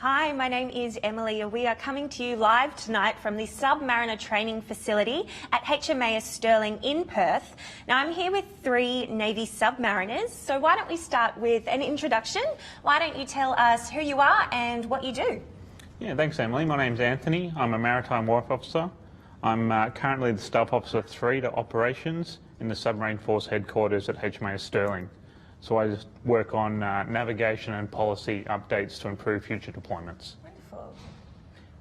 Hi, my name is Emily. We are coming to you live tonight from the Submariner training facility at HMAS Stirling in Perth. Now, I'm here with 3 Navy submariners, so why don't we start with an introduction? Why don't you tell us who you are and what you do? Yeah, thanks Emily. My name's Anthony. I'm a Maritime Warfare Officer. I'm currently the Staff Officer 3 to Operations in the Submarine Force Headquarters at HMAS Stirling. So I just work on navigation and policy updates to improve future deployments. Wonderful.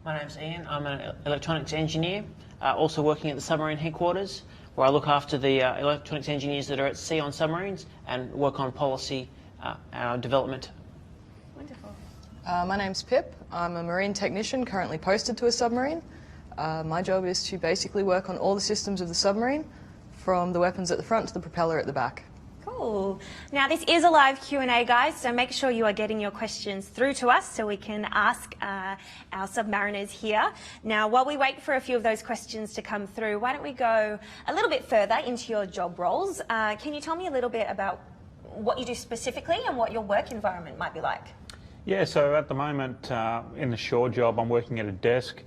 My name's Ian. I'm an electronics engineer, also working at the Submarine headquarters, where I look after the electronics engineers that are at sea on submarines and work on policy development. Wonderful. My name's Pip. I'm a marine technician currently posted to a submarine. My job is to basically work on all the systems of the submarine, from the weapons at the front to the propeller at the back. Cool. Now, this is a live Q&A, guys, so make sure you are getting your questions through to us so we can ask our submariners here. Now, while we wait for a few of those questions to come through, why don't we go a little bit further into your job roles? Can you tell me a little bit about what you do specifically and what your work environment might be like? Yeah, so at the moment in the shore job, I'm working at a desk,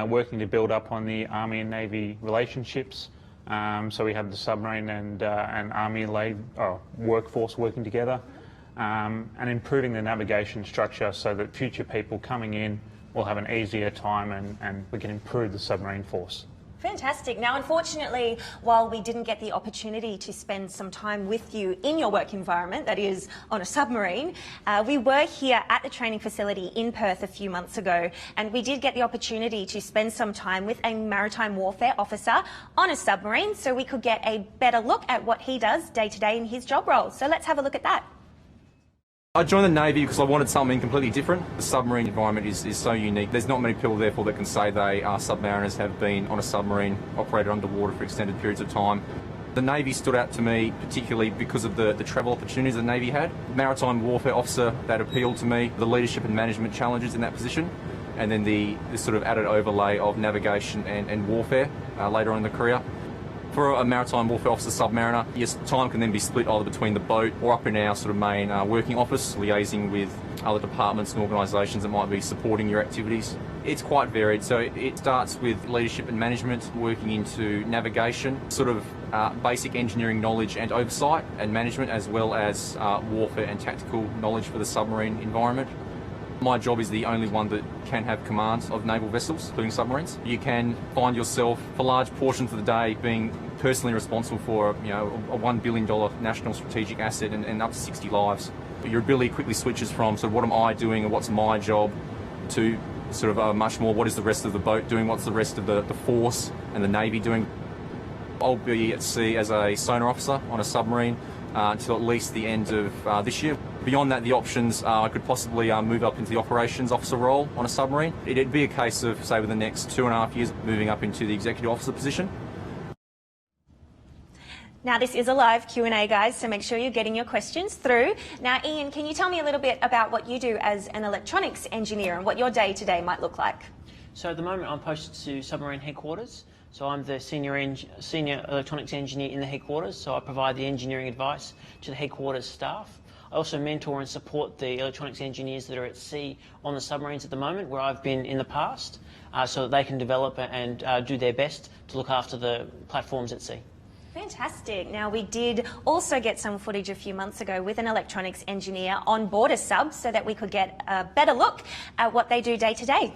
working to build up on the Army and Navy relationships. So we have the submarine and Army workforce working together, and improving the navigation structure so that future people coming in will have an easier time and we can improve the submarine force. Fantastic. Now, unfortunately, while we didn't get the opportunity to spend some time with you in your work environment, that is on a submarine, we were here at the training facility in Perth a few months ago, and we did get the opportunity to spend some time with a maritime warfare officer on a submarine so we could get a better look at what he does day to day in his job role. So let's have a look at that. I joined the Navy because I wanted something completely different. The submarine environment is so unique. There's not many people, therefore, that can say they are submariners, have been on a submarine, operated underwater for extended periods of time. The Navy stood out to me particularly because of the travel opportunities the Navy had. Maritime warfare officer, that appealed to me. The leadership and management challenges in that position, and then the sort of added overlay of navigation and warfare later on in the career. For a maritime warfare officer submariner, your time can then be split either between the boat or up in our sort of main working office, liaising with other departments and organisations that might be supporting your activities. It's quite varied, so it starts with leadership and management, working into navigation, sort of basic engineering knowledge and oversight and management, as well as warfare and tactical knowledge for the submarine environment. My job is the only one that can have command of naval vessels, including submarines. You can find yourself, for large portions of the day, being personally responsible for a $1 billion national strategic asset and up to 60 lives. Your ability quickly switches from sort of what am I doing and what's my job to sort of much more what is the rest of the boat doing, what's the rest of the force and the Navy doing. I'll be at sea as a sonar officer on a submarine until at least the end of this year. Beyond that, the options, I could possibly move up into the operations officer role on a submarine. It'd be a case of, say, within the next 2.5 years, moving up into the executive officer position. Now, this is a live Q&A, guys, so make sure you're getting your questions through. Now, Ian, can you tell me a little bit about what you do as an electronics engineer and what your day-to-day might look like? So at the moment, I'm posted to Submarine headquarters. So I'm the senior electronics engineer in the headquarters, so I provide the engineering advice to the headquarters staff. I also mentor and support the electronics engineers that are at sea on the submarines at the moment, where I've been in the past, so that they can develop and do their best to look after the platforms at sea. Fantastic. Now, we did also get some footage a few months ago with an electronics engineer on board a sub so that we could get a better look at what they do day to day.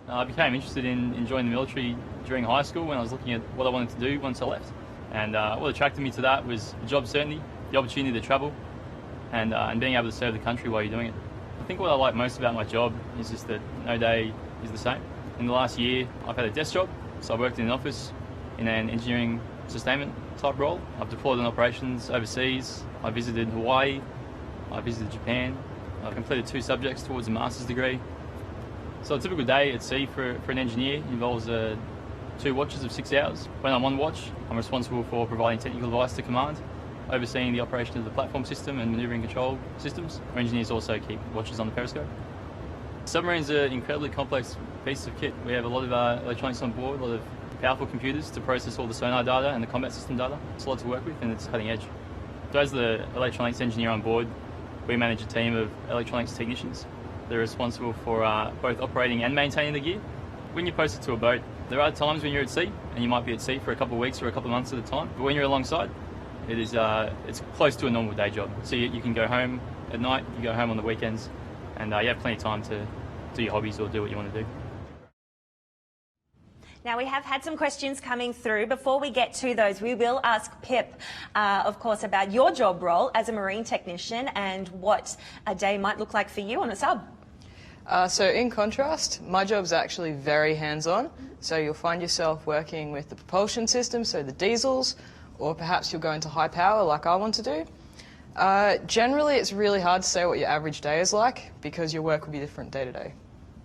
I became interested in joining the military during high school when I was looking at what I wanted to do once I left. And what attracted me to that was the job certainty, the opportunity to travel, and being able to serve the country while you're doing it. I think what I like most about my job is just that no day is the same. In the last year, I've had a desk job, so I worked in an office in an engineering sustainment type role. I've deployed in operations overseas. I visited Hawaii. I visited Japan. I've completed 2 subjects towards a master's degree. So a typical day at sea for an engineer involves 2 watches of 6 hours. When I'm on watch, I'm responsible for providing technical advice to command, overseeing the operation of the platform system and manoeuvring control systems. Our engineers also keep watches on the periscope. Submarines are incredibly complex pieces of kit. We have a lot of electronics on board, a lot of powerful computers to process all the sonar data and the combat system data. It's a lot to work with and it's cutting edge. So as the electronics engineer on board, we manage a team of electronics technicians They're responsible for both operating and maintaining the gear. When you're posted to a boat, there are times when you're at sea, and you might be at sea for a couple of weeks or a couple of months at a time. But when you're alongside, it's close to a normal day job. So you can go home at night, you go home on the weekends, and you have plenty of time to do your hobbies or do what you want to do. Now, we have had some questions coming through. Before we get to those, we will ask Pip, of course, about your job role as a marine technician and what a day might look like for you on a sub. So in contrast, my job's actually very hands-on. So you'll find yourself working with the propulsion system, so the diesels, or perhaps you'll go into high power like I want to do. Generally, it's really hard to say what your average day is like because your work will be different day to day.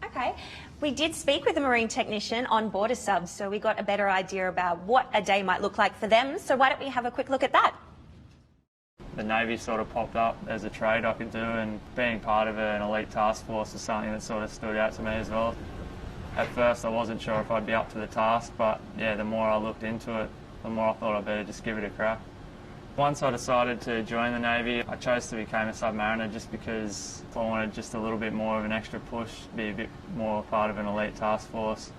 Okay. We did speak with a marine technician on board a sub, so we got a better idea about what a day might look like for them. So why don't we have a quick look at that? The Navy sort of popped up as a trade I could do, and being part of an elite task force is something that sort of stood out to me as well. At first I wasn't sure if I'd be up to the task, but yeah, the more I looked into it, the more I thought I'd better just give it a crack. Once I decided to join the Navy, I chose to become a Submariner just because I wanted just a little bit more of an extra push, be a bit more part of an elite task force.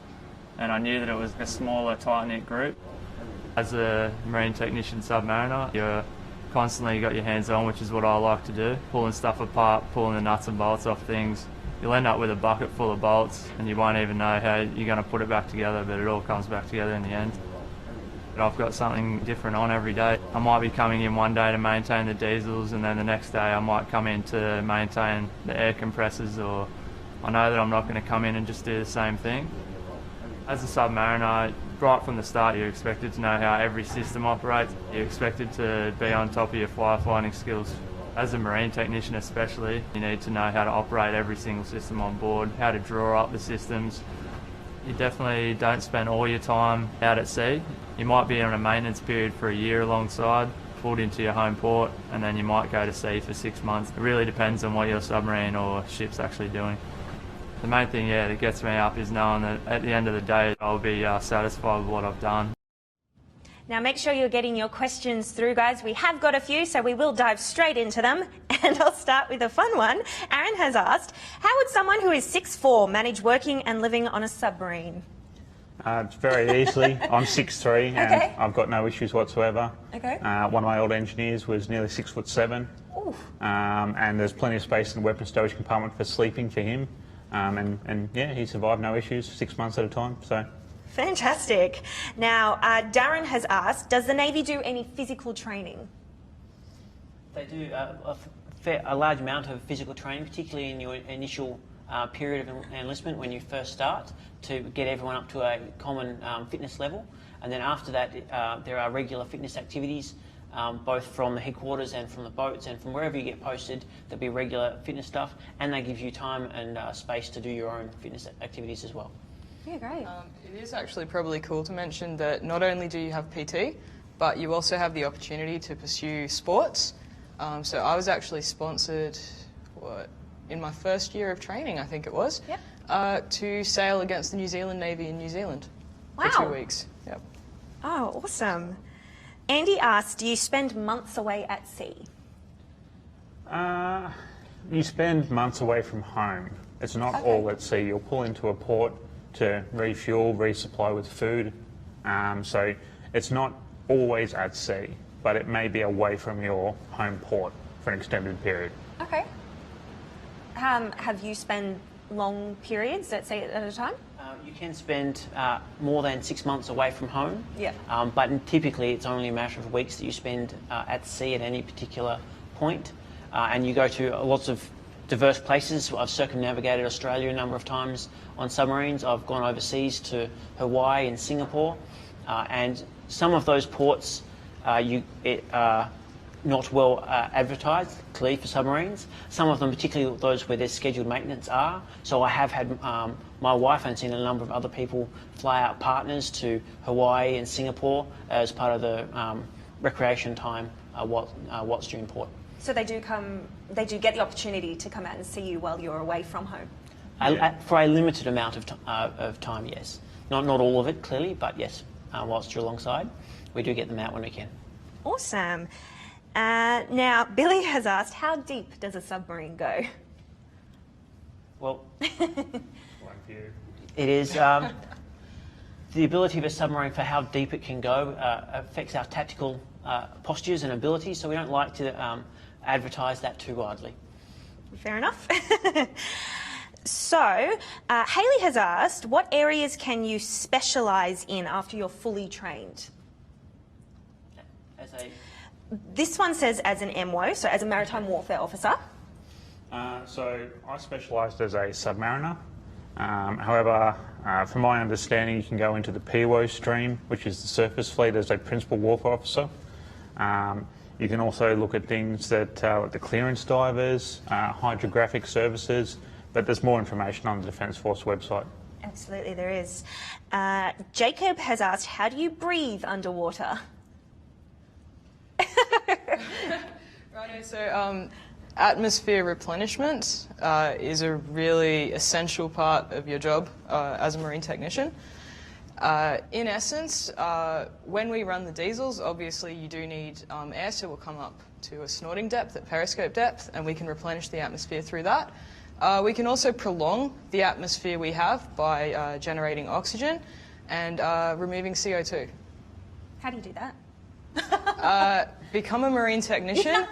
And I knew that it was a smaller, tight-knit group. As a marine technician Submariner, you're constantly got your hands on, which is what I like to do. Pulling stuff apart, pulling the nuts and bolts off things. You'll end up with a bucket full of bolts and you won't even know how you're going to put it back together, but it all comes back together in the end. I've got something different on every day. I might be coming in one day to maintain the diesels, and then the next day I might come in to maintain the air compressors, or I know that I'm not going to come in and just do the same thing. As a Submariner, right from the start you're expected to know how every system operates. You're expected to be on top of your firefighting skills. As a marine technician especially, you need to know how to operate every single system on board, how to draw up the systems. You definitely don't spend all your time out at sea. You might be on a maintenance period for a year alongside, pulled into your home port, and then you might go to sea for 6 months. It really depends on what your submarine or ship's actually doing. The main thing, that gets me up is knowing that at the end of the day I'll be satisfied with what I've done. Now, make sure you're getting your questions through, guys. We have got a few, so we will dive straight into them. And I'll start with a fun one. Aaron has asked, how would someone who is 6'4" manage working and living on a submarine? It's very easily. I'm 6'3" and I've got no issues whatsoever. Okay. One of my old engineers was nearly 6'7", and there's plenty of space in the weapons storage compartment for sleeping for him. And yeah, he survived no issues, 6 months at a time. So. Fantastic. Now, Darren has asked, does the Navy do any physical training? They do a large amount of physical training, particularly in your initial period of enlistment when you first start, to get everyone up to a common fitness level. And then after that, there are regular fitness activities, both from the headquarters and from the boats and from wherever you get posted. There'll be regular fitness stuff, and they give you time and space to do your own fitness activities as well. Yeah, great. It is actually probably cool to mention that not only do you have PT, but you also have the opportunity to pursue sports. So I was actually sponsored, in my first year of training, I think it was, to sail against the New Zealand Navy in New Zealand for 2 weeks. Yep. Oh, awesome. Andy asked, do you spend months away at sea? You spend months away from home. It's not all at sea. You'll pull into a port to refuel, resupply with food. So it's not always at sea, but it may be away from your home port for an extended period. Okay. Have you spent long periods at sea at a time? You can spend more than 6 months away from home, but typically it's only a matter of weeks that you spend at sea at any particular point. And you go to lots of diverse places. I've circumnavigated Australia a number of times on submarines. I've gone overseas to Hawaii and Singapore, and some of those ports are not well advertised, clearly, for submarines. Some of them, particularly those where there's scheduled maintenance, are. So I have had my wife and seen a number of other people fly out partners to Hawaii and Singapore as part of the recreation time whilst during port. So they do get the opportunity to come out and see you while you're away from home? For a limited amount of time, yes. Not all of it, clearly, but yes, whilst you're alongside, we do get them out when we can. Awesome. Now, Billy has asked, how deep does a submarine go? Well, One for you. it is the ability of a submarine for how deep it can go affects our tactical postures and abilities, so we don't like to advertise that too widely. Fair enough. So, Hayley has asked, what areas can you specialise in after you're fully trained? As a This one says as an MWO, so as a maritime warfare officer. So I specialised as a submariner. However, from my understanding, you can go into the PWO stream, which is the surface fleet, as a principal warfare officer. You can also look at things that like the clearance divers, hydrographic services, but there's more information on the Defence Force website. Absolutely, there is. Jacob has asked, how do you breathe underwater? Righto, so atmosphere replenishment is a really essential part of your job as a marine technician. In essence, when we run the diesels, obviously you do need air, so we'll come up to a snorting depth at periscope depth, and we can replenish the atmosphere through that. We can also prolong the atmosphere we have by generating oxygen and removing CO2. How do you do that? Become a marine technician,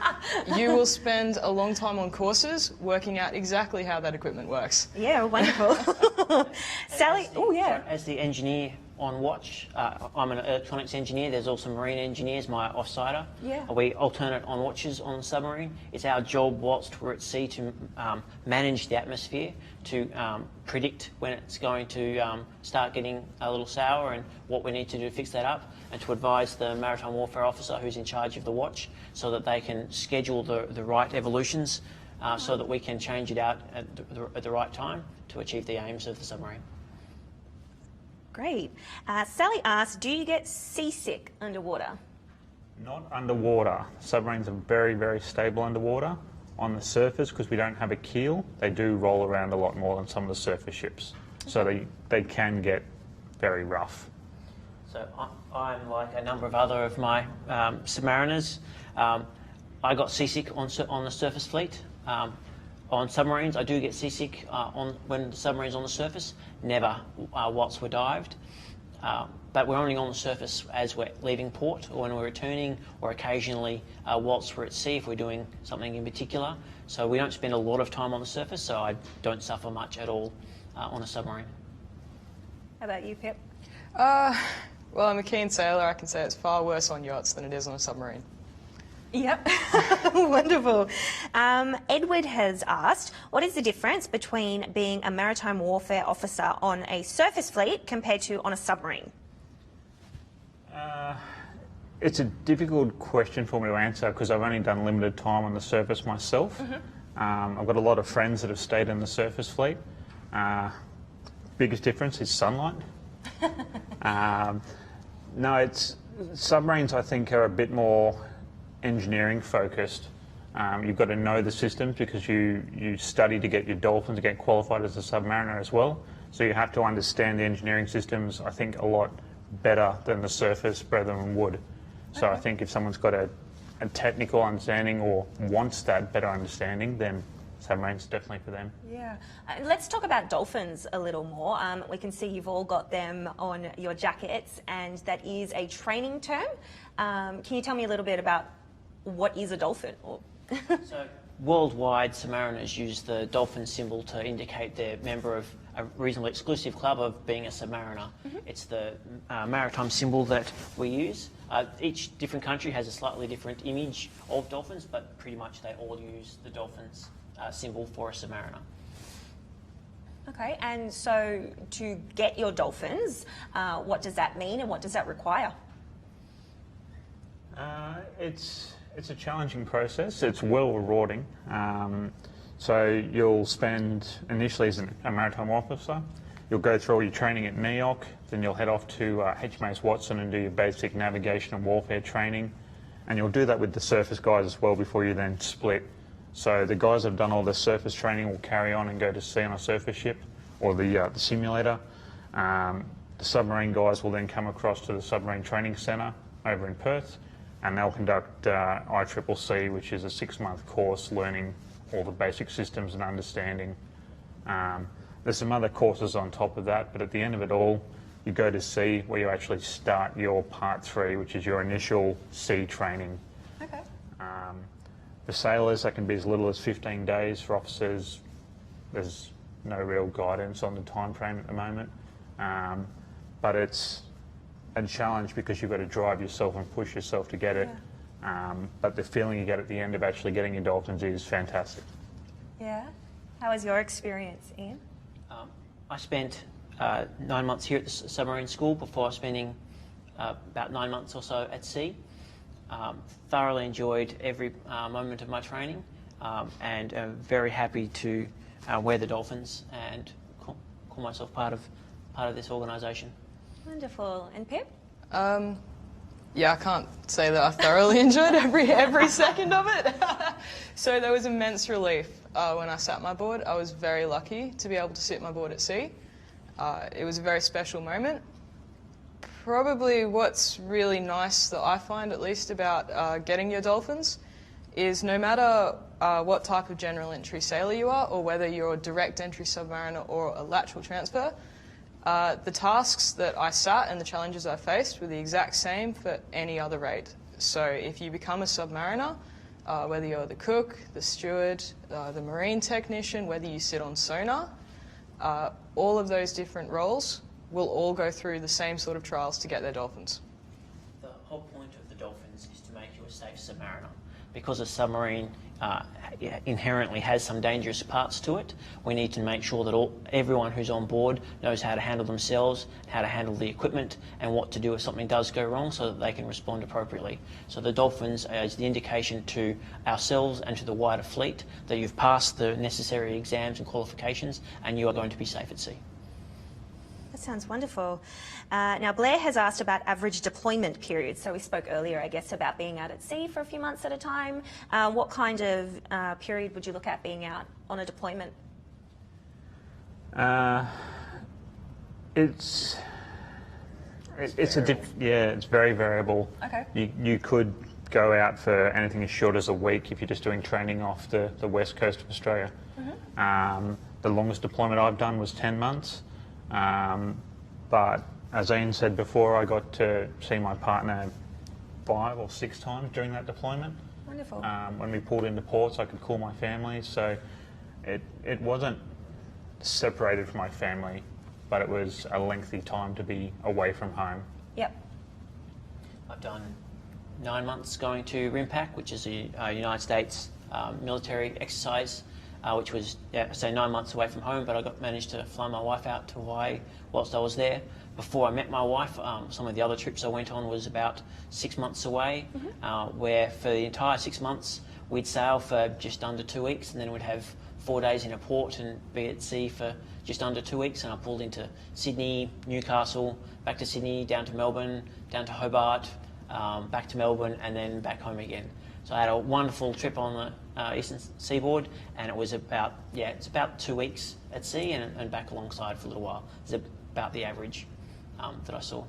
you will spend a long time on courses working out exactly how that equipment works. Yeah, wonderful. Sally, oh yeah. As the engineer on watch, I'm an electronics engineer. There's also marine engineers, my offsider. Yeah. We alternate on watches on the submarine. It's our job whilst we're at sea to manage the atmosphere, to predict when it's going to start getting a little sour and what we need to do to fix that up, and to advise the maritime warfare officer who's in charge of the watch so that they can schedule the right evolutions so that we can change it out at the right time to achieve the aims of the submarine. Great. Sally asks, do you get seasick underwater? Not underwater. Submarines are very, very stable underwater. On the surface, because we don't have a keel, they do roll around a lot more than some of the surface ships. So they can get very rough. So I'm like a number of other of my submariners. I got seasick on the surface fleet. On submarines, I do get seasick when the submarine's on the surface, never whilst we're dived. But we're only on the surface as we're leaving port or when we're returning, or occasionally whilst we're at sea if we're doing something in particular. So we don't spend a lot of time on the surface, so I don't suffer much at all on a submarine. How about you, Pip? Well, I'm a keen sailor. I can say it's far worse on yachts than it is on a submarine. Yep. Wonderful. Edward has asked, what is the difference between being a maritime warfare officer on a surface fleet compared to on a submarine? It's a difficult question for me to answer because I've only done limited time on the surface myself. I've got a lot of friends that have stayed in the surface fleet. Biggest difference is sunlight. No, submarines I think are a bit more engineering focused. You've got to know the systems because you study to get your dolphins, to get qualified as a submariner as well. So you have to understand the engineering systems, I think, a lot better than the surface brethren would. So I think if someone's got a technical understanding or wants that better understanding, then submarines definitely for them. Yeah. Let's talk about dolphins a little more. We can see you've all got them on your jackets, and that is a training term. Can you tell me a little bit about what is a dolphin? So worldwide, submariners use the dolphin symbol to indicate they're a member of a reasonably exclusive club of being a submariner. It's the maritime symbol that we use. Each different country has a slightly different image of dolphins, but pretty much they all use the dolphins symbol for a submariner. Okay, and so to get your dolphins, what does that mean and what does that require? It's a challenging process. It's well rewarding. So you'll spend, initially as a maritime officer, you'll go through all your training at NEOC, then you'll head off to HMAS Watson and do your basic navigation and warfare training. And you'll do that with the surface guys as well before you then split. So the guys that have done all the surface training will carry on and go to sea on a surface ship or the simulator. The submarine guys will then come across to the Submarine Training Centre over in Perth, and they'll conduct ICCC, which is a 6-month course learning all the basic systems and understanding There's some other courses on top of that, but at the end of it all, you go to sea where you actually start your Part 3, which is your initial sea training. Okay. For sailors, that can be as little as 15 days. For officers, there's no real guidance on the time frame at the moment. But it's a challenge because you've got to drive yourself and push yourself to get it. Yeah. But the feeling you get at the end of actually getting your dolphins is fantastic. Yeah. How was your experience, Ian? I spent 9 months here at the submarine school before spending about 9 months or so at sea. Thoroughly enjoyed every moment of my training, and am very happy to wear the dolphins and call myself part of this organisation. Wonderful. And Pip? Yeah, I can't say that I thoroughly enjoyed every second of it. So there was immense relief when I sat my board. I was very lucky to be able to sit my board at sea. It was a very special moment. Probably what's really nice that I find, at least, about getting your dolphins is no matter what type of general entry sailor you are, or whether you're a direct entry submariner or a lateral transfer, the tasks that I sat and the challenges I faced were the exact same for any other rate. So if you become a submariner, whether you're the cook, the steward, the marine technician, whether you sit on sonar, all of those different roles will all go through the same sort of trials to get their dolphins. The whole point of the dolphins is to make you a safe submariner. Because a submarine inherently has some dangerous parts to it, we need to make sure that everyone who's on board knows how to handle themselves, how to handle the equipment, and what to do if something does go wrong so that they can respond appropriately. So the dolphins is the indication to ourselves and to the wider fleet that you've passed the necessary exams and qualifications and you are going to be safe at sea. That sounds wonderful. Now, Blair has asked about average deployment periods. So we spoke earlier, I guess, about being out at sea for a few months at a time. What kind of period would you look at being out on a deployment? It's very variable. Okay. You could go out for anything as short as a week if you're just doing training off the west coast of Australia. Mm-hmm. The longest deployment I've done was 10 months. But as Ian said before, I got to see my partner 5 or 6 times during that deployment. Wonderful. When we pulled into ports, I could call my family, so it wasn't separated from my family, but it was a lengthy time to be away from home. Yep. I've done 9 months going to RIMPAC, which is a United States military exercise, which was, say, 9 months away from home, but I managed to fly my wife out to Hawaii whilst I was there. Before I met my wife, some of the other trips I went on was about 6 months away, where for the entire 6 months we'd sail for just under 2 weeks, and then we'd have 4 days in a port and be at sea for just under 2 weeks. And I pulled into Sydney, Newcastle, back to Sydney, down to Melbourne, down to Hobart, back to Melbourne, and then back home again. So I had a wonderful trip on the eastern seaboard, and it was about 2 weeks at sea and back alongside for a little while. It's about the average that I saw.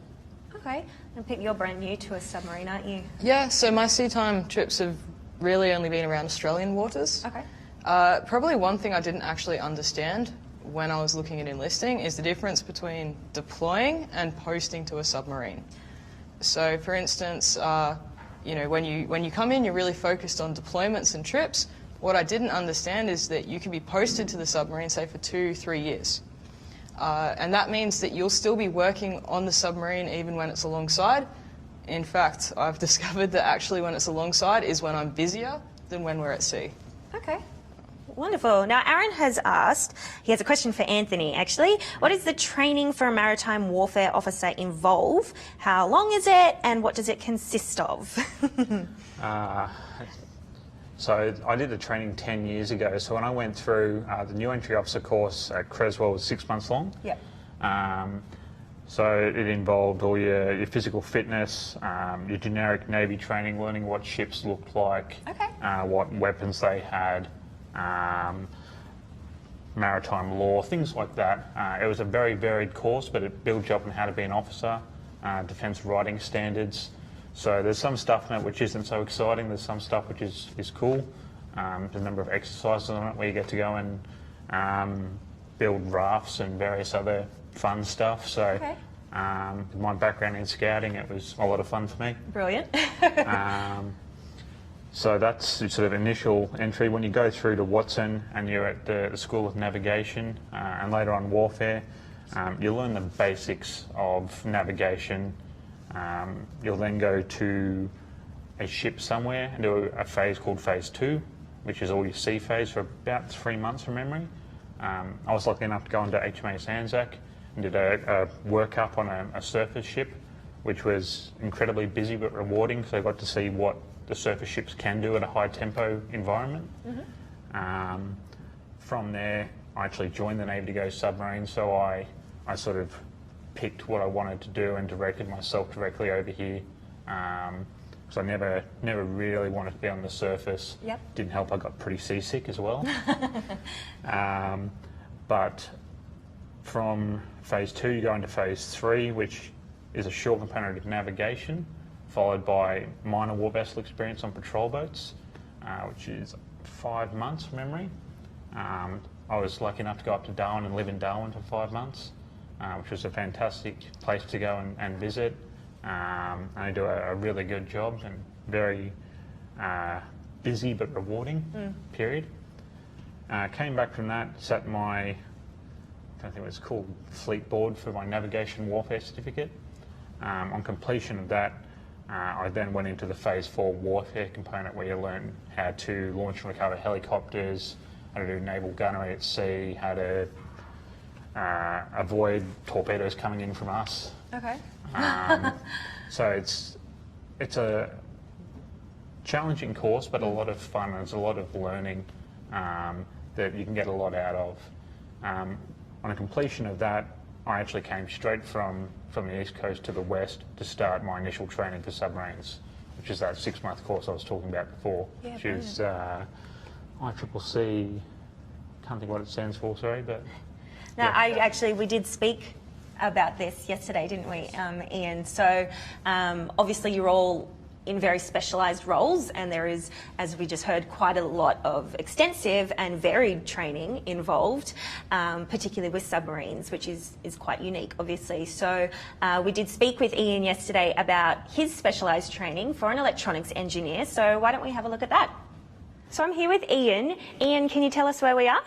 Okay. And Pip, you're brand new to a submarine, aren't you? Yeah, so my sea time trips have really only been around Australian waters. Okay. Probably one thing I didn't actually understand when I was looking at enlisting is the difference between deploying and posting to a submarine. So, for instance, when you come in, you're really focused on deployments and trips. What I didn't understand is that you can be posted to the submarine, say, for 2-3 years. And that means that you'll still be working on the submarine even when it's alongside. In fact, I've discovered that actually when it's alongside is when I'm busier than when we're at sea. Okay. Wonderful. Now, Aaron has asked, he has a question for Anthony, actually. What does the training for a maritime warfare officer involve? How long is it, and what does it consist of? So I did the training 10 years ago. So when I went through the new entry officer course at Creswell, was 6 months long. Yep. So it involved all your physical fitness, your generic Navy training, learning what ships looked like, Okay. What weapons they had, maritime law, things like that. It was a very varied course, but it builds you up on how to be an officer, defence writing standards. So there's some stuff in it which isn't so exciting, there's some stuff which is cool. There's a number of exercises on it where you get to go and build rafts and various other fun stuff. So Okay. with my background in scouting, it was a lot of fun for me. Brilliant. So that's the sort of initial entry. When you go through to Watson and you're at the School of Navigation and later on Warfare, you learn the basics of navigation. You'll then go to a ship somewhere and do a phase called Phase 2, which is all your sea phase for about 3 months from memory. I was lucky enough to go into HMAS Anzac and did a workup on a surface ship, which was incredibly busy but rewarding, so I got to see what the surface ships can do at a high tempo environment. From there, I actually joined the Navy to go submarine, so I sort of picked what I wanted to do and directed myself directly over here. So I never really wanted to be on the surface. Yep. Didn't help, I got pretty seasick as well. But from Phase 2, you go into Phase 3, which is a short component of navigation, followed by minor war vessel experience on patrol boats, which is 5 months from memory. I was lucky enough to go up to Darwin and live in Darwin for 5 months, which was a fantastic place to go and visit. And I do a really good job and very busy but rewarding period. Came back from that, sat my, I don't think it was called Fleet Board for my Navigation Warfare Certificate. On completion of that, I then went into the Phase 4 warfare component where you learn how to launch and recover helicopters, how to do naval gunnery at sea, how to avoid torpedoes coming in from us. Okay. So it's a challenging course, but a lot of fun, and there's a lot of learning that you can get a lot out of. On a completion of that, I actually came straight from the East Coast to the West to start my initial training for submarines, which is that 6-month course I was talking about before, Yeah, which is ICCC, can't think what it stands for, sorry, but... Now, we did speak about this yesterday, didn't we, Ian? So obviously you're all in very specialised roles, and there is, as we just heard, quite a lot of extensive and varied training involved, particularly with submarines, which is quite unique, obviously. So we did speak with Ian yesterday about his specialised training for an electronics engineer, so why don't we have a look at that? So I'm here with Ian. Ian, can you tell us where we are?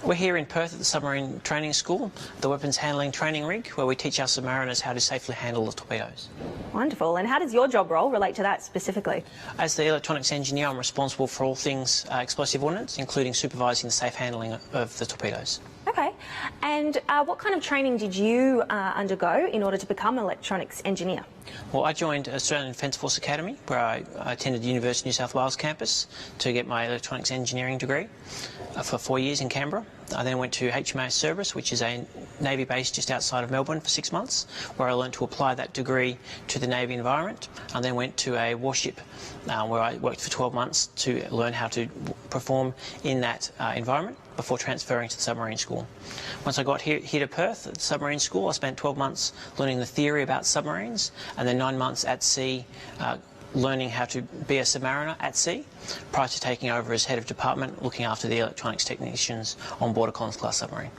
We're here in Perth at the Submarine Training School, the weapons handling training rig, where we teach our submariners how to safely handle the torpedoes. Wonderful. And how does your job role relate to that specifically? As the electronics engineer, I'm responsible for all things explosive ordnance, including supervising the safe handling of the torpedoes. Okay. And what kind of training did you undergo in order to become an electronics engineer? Well, I joined Australian Defence Force Academy, where I attended the University of New South Wales campus to get my electronics engineering degree for 4 years in Canberra. I then went to HMAS Cerberus, which is a Navy base just outside of Melbourne, for 6 months, where I learned to apply that degree to the Navy environment. I then went to a warship where I worked for 12 months to learn how to perform in that environment before transferring to the submarine school. Once I got here to Perth at the submarine school, I spent 12 months learning the theory about submarines, and then 9 months at sea learning how to be a submariner at sea, prior to taking over as head of department looking after the electronics technicians on board a Collins-class submarine.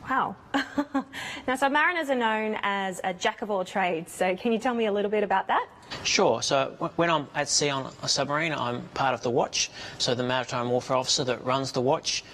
Wow. Now, submariners are known as a jack of all trades, so can you tell me a little bit about that? Sure. So when I'm at sea on a submarine, I'm part of the watch. So the maritime warfare officer that runs the watch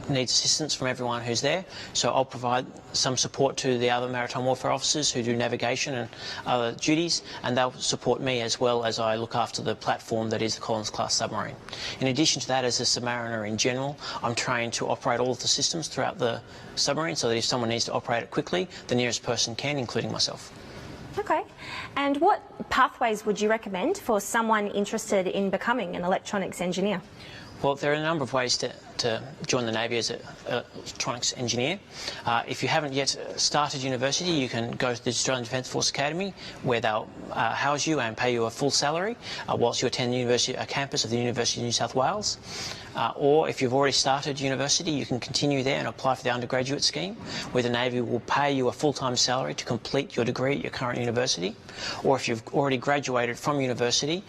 needs assistance from everyone who's there. So I'll provide some support to the other maritime warfare officers who do navigation and other duties, and they'll support me as well as I look after the platform that is the Collins-class submarine. In addition to that, as a submariner in general, I'm trained to operate all of the systems throughout the submarine, so that if someone needs to operate it quickly, the nearest person can, including myself. Okay. And what pathways would you recommend for someone interested in becoming an electronics engineer? Well, there are a number of ways to join the Navy as an electronics engineer. If you haven't yet started university, you can go to the Australian Defence Force Academy, where they'll house you and pay you a full salary whilst you attend a campus of the University of New South Wales. Or if you've already started university, you can continue there and apply for the undergraduate scheme, where the Navy will pay you a full-time salary to complete your degree at your current university. Or if you've already graduated from university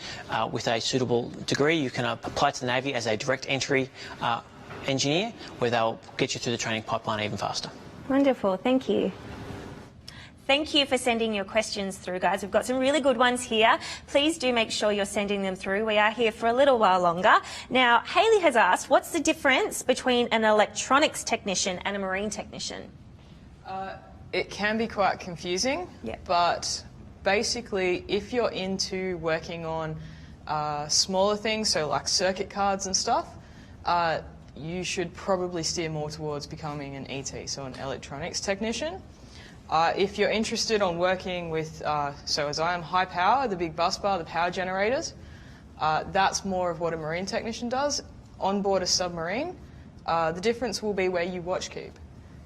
with a suitable degree, you can apply to the Navy as a direct entry engineer, where they'll get you through the training pipeline even faster. Wonderful, thank you. Thank you for sending your questions through, guys. We've got some really good ones here. Please do make sure you're sending them through. We are here for a little while longer. Now, Hayley has asked, what's the difference between an electronics technician and a marine technician? It can be quite confusing, but basically if you're into working on smaller things, so like circuit cards and stuff, you should probably steer more towards becoming an ET, so an electronics technician. If you're interested on working with, so as I am, high power, the big bus bar, the power generators, that's more of what a marine technician does. On board a submarine, the difference will be where you watch keep.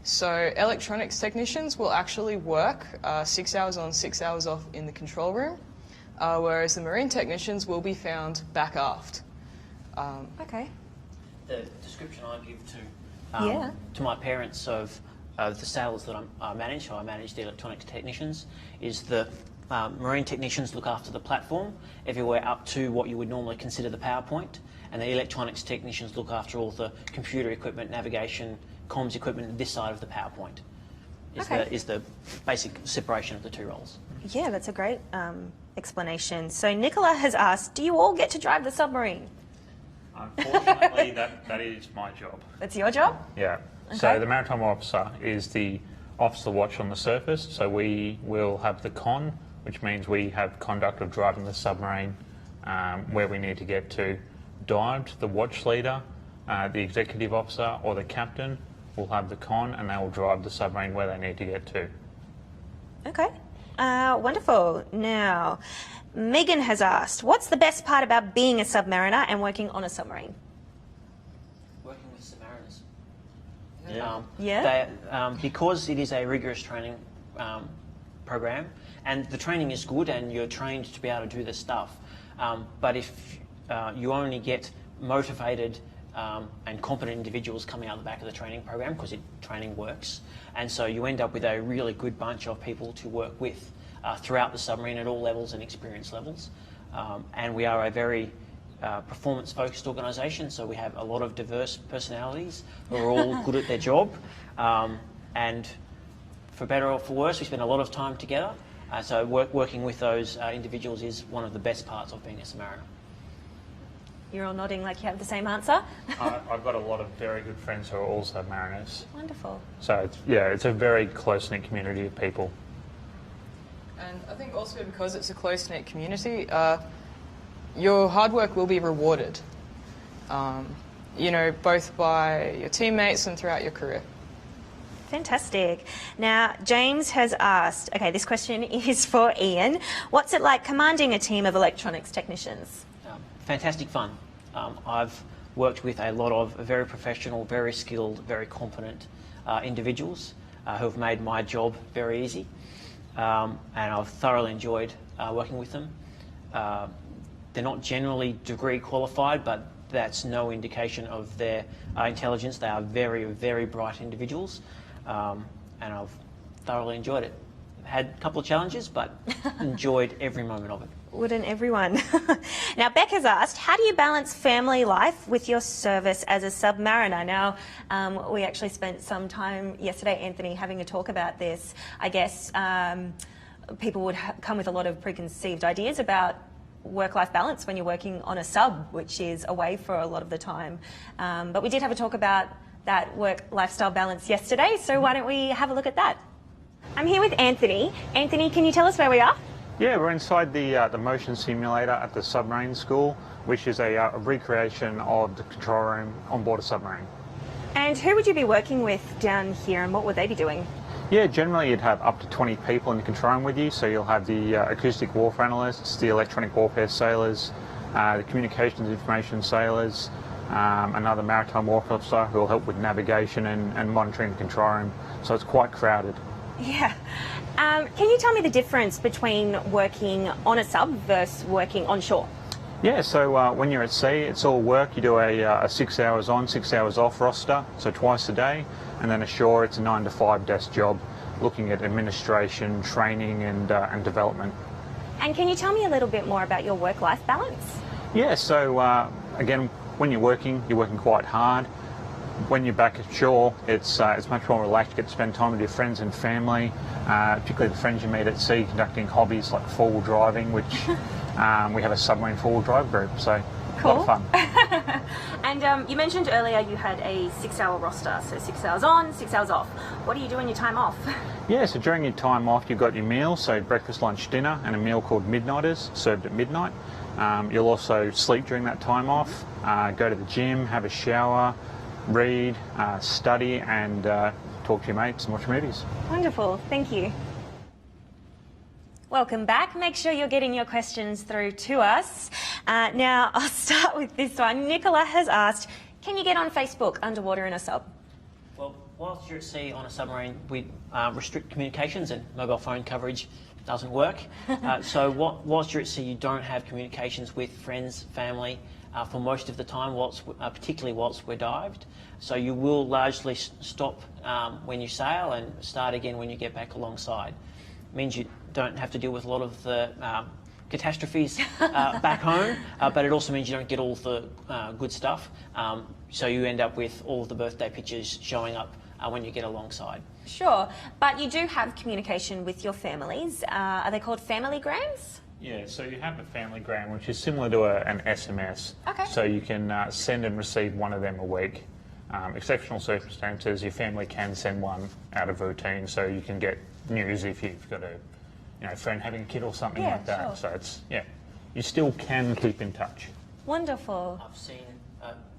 So electronics technicians will actually work 6 hours on, 6 hours off in the control room, whereas the marine technicians will be found back aft. Okay. The description I give to my parents of the sailors that I manage, so I manage the electronics technicians, is the marine technicians look after the platform, everywhere up to what you would normally consider the power point, and the electronics technicians look after all the computer equipment, navigation, comms equipment this side of the power point. Is the basic separation of the two roles. Yeah, that's a great explanation. So Nicola has asked, do you all get to drive the submarine? Unfortunately, that is my job. That's your job? Yeah. Okay. So the maritime officer is the officer watch on the surface. So we will have the con, which means we have conduct of driving the submarine where we need to get to. Dived, the watch leader, the executive officer or the captain will have the con and they will drive the submarine where they need to get to. Okay. Wonderful. Now, Megan has asked, what's the best part about being a submariner and working on a submarine? Working with Submariners. Because it is a rigorous training program, and the training is good and you're trained to be able to do this stuff, but if you only get motivated and competent individuals coming out the back of the training program, because training works, and so you end up with a really good bunch of people to work with throughout the submarine at all levels and experience levels. And we are a very performance-focused organisation, so we have a lot of diverse personalities who are all good at their job, and for better or for worse, we spend a lot of time together. So working with those individuals is one of the best parts of being a Submariner. You're all nodding like you have the same answer. I've got a lot of very good friends who are all submariners. Wonderful. So it's a very close-knit community of people. And I think also because it's a close-knit community, your hard work will be rewarded, both by your teammates and throughout your career. Fantastic. Now, James has asked, okay, this question is for Ian. What's it like commanding a team of electronics technicians? Fantastic fun. I've worked with a lot of very professional, very skilled, very competent individuals who have made my job very easy, and I've thoroughly enjoyed working with them. They're not generally degree qualified, but that's no indication of their intelligence. They are very, very bright individuals, and I've thoroughly enjoyed it. Had a couple of challenges, but enjoyed every moment of it. Wouldn't everyone? Now, Beck has asked, how do you balance family life with your service as a submariner? Now, we actually spent some time yesterday, Anthony, having a talk about this. I guess people would come with a lot of preconceived ideas about work-life balance when you're working on a sub, which is away for a lot of the time. But we did have a talk about that work-lifestyle balance yesterday, so why don't we have a look at that? I'm here with Anthony. Anthony, can you tell us where we are? Yeah, we're inside the motion simulator at the Submarine School, which is a recreation of the control room on board a submarine. And who would you be working with down here, and what would they be doing? Yeah, generally you'd have up to 20 people in the control room with you, so you'll have the acoustic warfare analysts, the electronic warfare sailors, the communications information sailors, another maritime warfare officer who will help with navigation and monitoring the control room, so it's quite crowded. Yeah. Can you tell me the difference between working on a sub versus working on shore? Yeah, so when you're at sea, it's all work. You do a 6 hours on, 6 hours off roster, so twice a day, and then ashore it's a 9 to 5 desk job, looking at administration, training and development. And can you tell me a little bit more about your work-life balance? Yeah, so again, when you're working quite hard. when you're back at shore, it's much more relaxed. You get to spend time with your friends and family, particularly the friends you meet at sea, conducting hobbies like four-wheel driving, which we have a submarine four-wheel drive group, so Cool. a lot of fun. And you mentioned earlier you had a 6-hour roster, so 6 hours on, 6 hours off. What do you do in your time off? Yeah, so during your time off, you've got your meals, so breakfast, lunch, dinner, and a meal called Midnighters, served at midnight. You'll also sleep during that time off, go to the gym, have a shower, read, study, and talk to your mates and watch movies. Wonderful, thank you. Welcome back. Make sure you're getting your questions through to us. Now, I'll start with this one. Nicola has asked, can you get on Facebook underwater in a sub? Well, whilst you're at sea on a submarine, we restrict communications and mobile phone coverage doesn't work. So whilst you're at sea, you don't have communications with friends, family, for most of the time, particularly whilst we're dived. So you will largely stop when you sail and start again when you get back alongside. It means you don't have to deal with a lot of the catastrophes back home, but it also means you don't get all the good stuff. So you end up with all of the birthday pictures showing up when you get alongside. Sure, but you do have communication with your families. Are they called familygrams? Yeah, so you have a familygram, which is similar to an SMS. Okay. So you can send and receive one of them a week. Exceptional circumstances, your family can send one out of routine, so you can get news if you've got a friend having a kid or something like that. Sure. So it's, you still can keep in touch. Wonderful. I've seen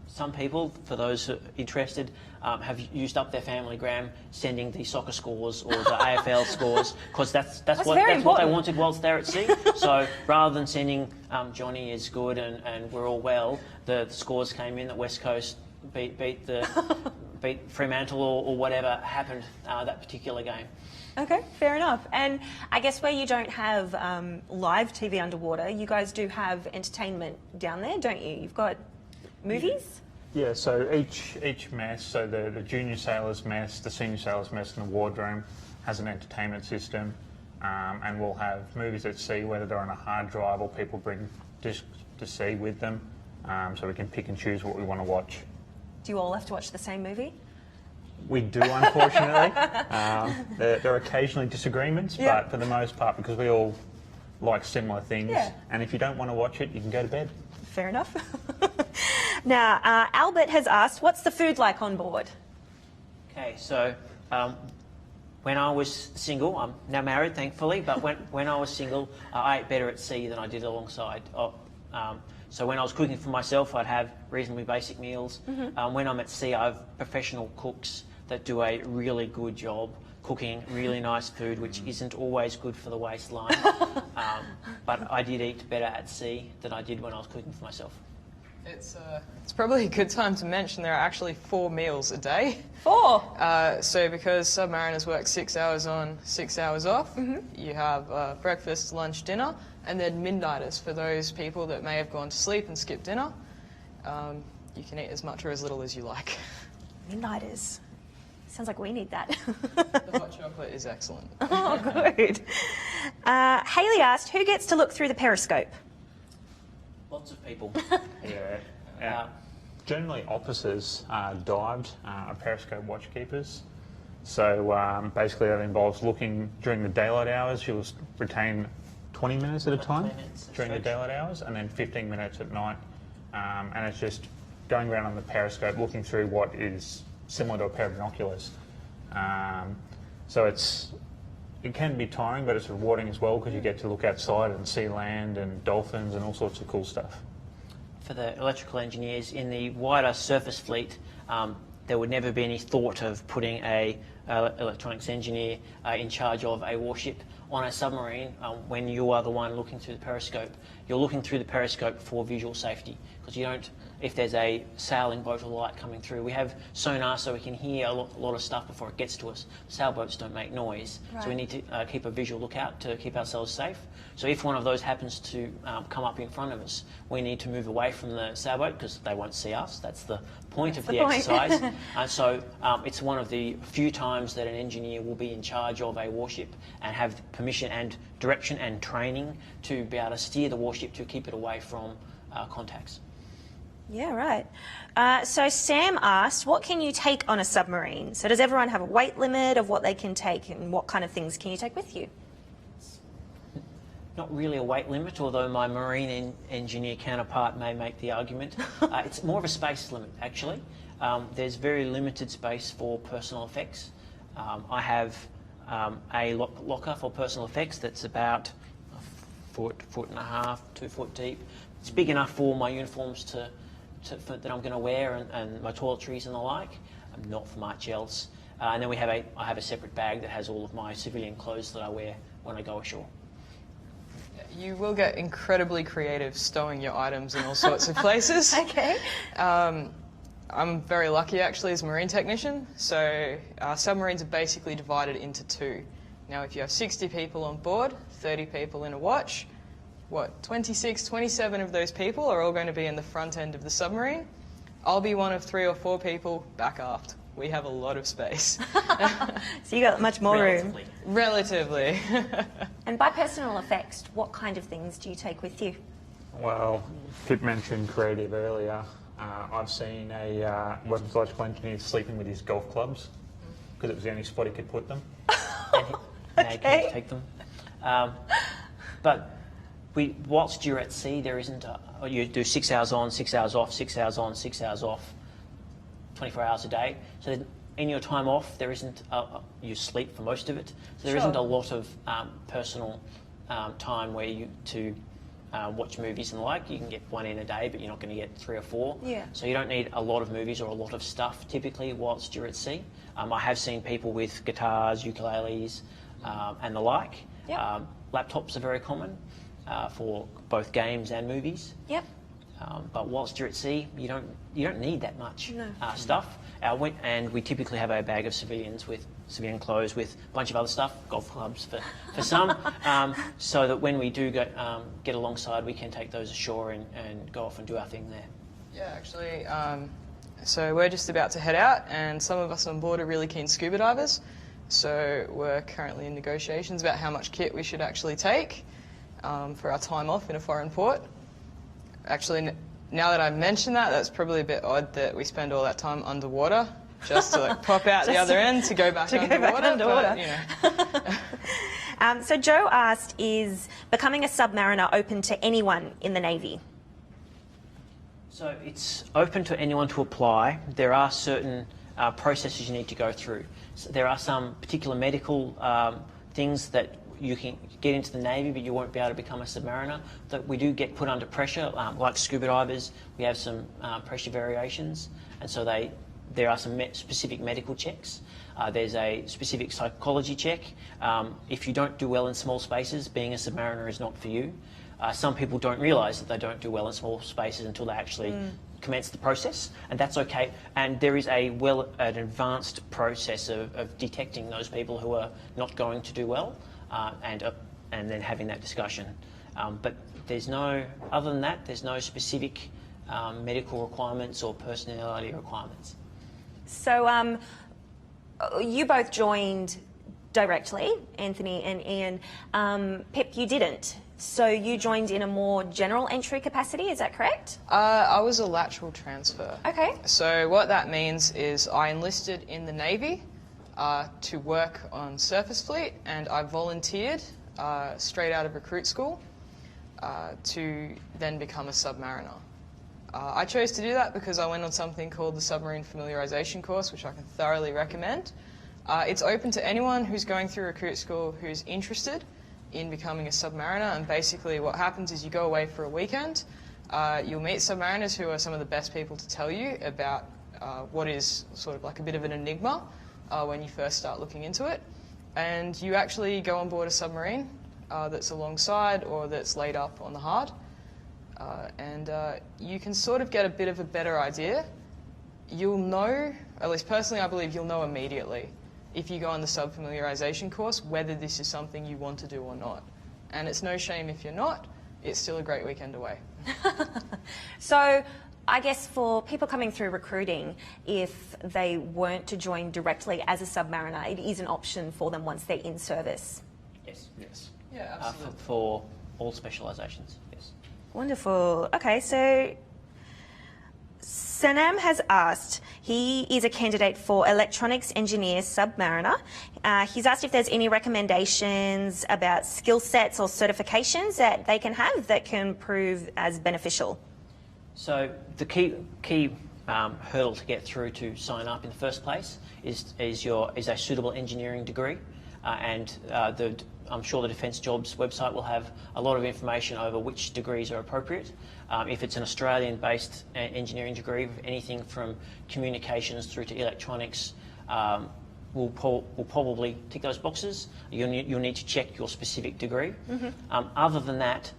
some people, for those who are interested, have used up their familygram sending the soccer scores or the AFL scores, because that's what they wanted whilst they're at sea. So rather than sending Johnny is good and we're all well, the scores came in that West Coast beat Fremantle or whatever happened that particular game. Okay, fair enough. And I guess where you don't have live TV underwater, you guys do have entertainment down there, don't you? You've got movies? Yeah, so each mess, so the junior sailors mess, the senior sailors mess and the wardroom has an entertainment system, and we'll have movies at sea, whether they're on a hard drive or people bring discs to sea with them, so we can pick and choose what we want to watch. Do you all have to watch the same movie? We do, unfortunately. There are occasionally disagreements, but for the most part, because we all like similar things, and if you don't want to watch it, you can go to bed. Fair enough. Now, Albert has asked, what's the food like on board? Okay, so when I was single, I'm now married, thankfully, but when I was single, I ate better at sea than I did alongside. So when I was cooking for myself, I'd have reasonably basic meals. When I'm at sea, I have professional cooks that do a really good job cooking really nice food, which isn't always good for the waistline. But I did eat better at sea than I did when I was cooking for myself. It's probably a good time to mention there are actually 4 meals a day. 4? So because submariners work 6 hours on, 6 hours off, you have breakfast, lunch, dinner, and then midnighters for those people that may have gone to sleep and skipped dinner. You can eat as much or as little as you like. Midnighters. Sounds like we need that. The hot chocolate is excellent. Oh, good. Hayley asked, who gets to look through the periscope? Lots of people. Yeah. Generally, officers dived are periscope watchkeepers. So basically, that involves looking during the daylight hours. You'll retain 20 minutes at a time during the daylight hours, and then 15 minutes at night. And it's just going around on the periscope, looking through what is similar to a pair of binoculars. So it can be tiring, but it's rewarding as well because you get to look outside and see land and dolphins and all sorts of cool stuff. For the electrical engineers in the wider surface fleet, there would never be any thought of putting a electronics engineer in charge of a warship on a submarine when you are the one looking through the periscope. You're looking through the periscope for visual safety, because you don't, if there's a sailing boat or light coming through, we have sonar so we can hear a lot of stuff before it gets to us. Sailboats don't make noise, so we need to keep a visual lookout to keep ourselves safe. So if one of those happens to come up in front of us, we need to move away from the sailboat because they won't see us. That's the point of the exercise. So it's one of the few times that an engineer will be in charge of a warship and have permission and direction and training to be able to steer the warship to keep it away from contacts. Yeah, right. So Sam asked, what can you take on a submarine? So does everyone have a weight limit of what they can take, and what kind of things can you take with you? Not really a weight limit, although my marine engineer counterpart may make the argument. It's more of a space limit, actually. There's very limited space for personal effects. I have a locker for personal effects that's about a foot and a half, 2 foot deep. It's big enough for my uniforms that I'm going to wear and my toiletries and the like. Not for much else. And then I have a separate bag that has all of my civilian clothes that I wear when I go ashore. You will get incredibly creative stowing your items in all sorts of places. Okay. I'm very lucky actually as a marine technician. So submarines are basically divided into two. Now if you have 60 people on board, 30 people in a watch, 26, 27 of those people are all going to be in the front end of the submarine. I'll be one of 3 or 4 people back aft. We have a lot of space. So you got much more room. Relatively. And by personal effects, what kind of things do you take with you? Well, Pip mentioned creative earlier. I've seen a weapons electrical engineer sleeping with his golf clubs because it was the only spot he could put them. And he can take them. But whilst you're at sea, there isn't you do 6 hours on, 6 hours off, 6 hours on, 6 hours off, 24 hours a day. So in your time off, there isn't you sleep for most of it. So there isn't a lot of personal time where to watch movies and the like. You can get 1 in a day, but you're not going to get 3 or 4. Yeah. So you don't need a lot of movies or a lot of stuff typically whilst you're at sea. I have seen people with guitars, ukuleles, and the like. Yep. Laptops are very common for both games and movies. Yep. But whilst you're at sea, you don't need that much stuff. And we typically have a bag of civilian clothes with a bunch of other stuff, golf clubs for some, so that when we do get alongside, we can take those ashore and go off and do our thing there. Yeah, actually, so we're just about to head out, and some of us on board are really keen scuba divers. So we're currently in negotiations about how much kit we should actually take for our time off in a foreign port. Actually, now that I mention that, that's probably a bit odd that we spend all that time underwater just to pop out the other end to go back underwater. But, you know. So Joe asked, is becoming a submariner open to anyone in the Navy? So it's open to anyone to apply. There are certain processes you need to go through. So there are some particular medical things that you can get into the Navy, but you won't be able to become a submariner. That we do get put under pressure, like scuba divers. We have some pressure variations, and so there are some specific medical checks. There's a specific psychology check. If you don't do well in small spaces, being a submariner is not for you. Some people don't realise that they don't do well in small spaces until they actually commence the process, and that's okay. And there is an advanced process of detecting those people who are not going to do well. And then having that discussion. But other than that, there's no specific medical requirements or personality requirements. So you both joined directly, Anthony and Ian. Pip, you didn't. So you joined in a more general entry capacity, is that correct? I was a lateral transfer. Okay. So what that means is I enlisted in the Navy to work on surface fleet, and I volunteered straight out of recruit school to then become a submariner. I chose to do that because I went on something called the Submarine Familiarization course, which I can thoroughly recommend. It's open to anyone who's going through recruit school who's interested in becoming a submariner, and basically what happens is you go away for a weekend, you'll meet submariners who are some of the best people to tell you about what is sort of like a bit of an enigma when you first start looking into it, and you actually go on board a submarine that's alongside or that's laid up on the hard, and you can sort of get a bit of a better idea. You'll know, at least personally I believe you'll know immediately if you go on the sub-familiarization course whether this is something you want to do or not. And it's no shame if you're not, it's still a great weekend away. So I guess for people coming through recruiting, if they weren't to join directly as a submariner, it is an option for them once they're in service. Yes. Yeah, absolutely. For all specializations, yes. Wonderful. Okay, so Sanam has asked, he is a candidate for Electronics Engineer Submariner. He's asked if there's any recommendations about skill sets or certifications that they can have that can prove as beneficial. So the key hurdle to get through to sign up in the first place is a suitable engineering degree, I'm sure the Defence Jobs website will have a lot of information over which degrees are appropriate. If it's an Australian-based engineering degree, anything from communications through to electronics will probably tick those boxes. You'll need to check your specific degree. Other than that,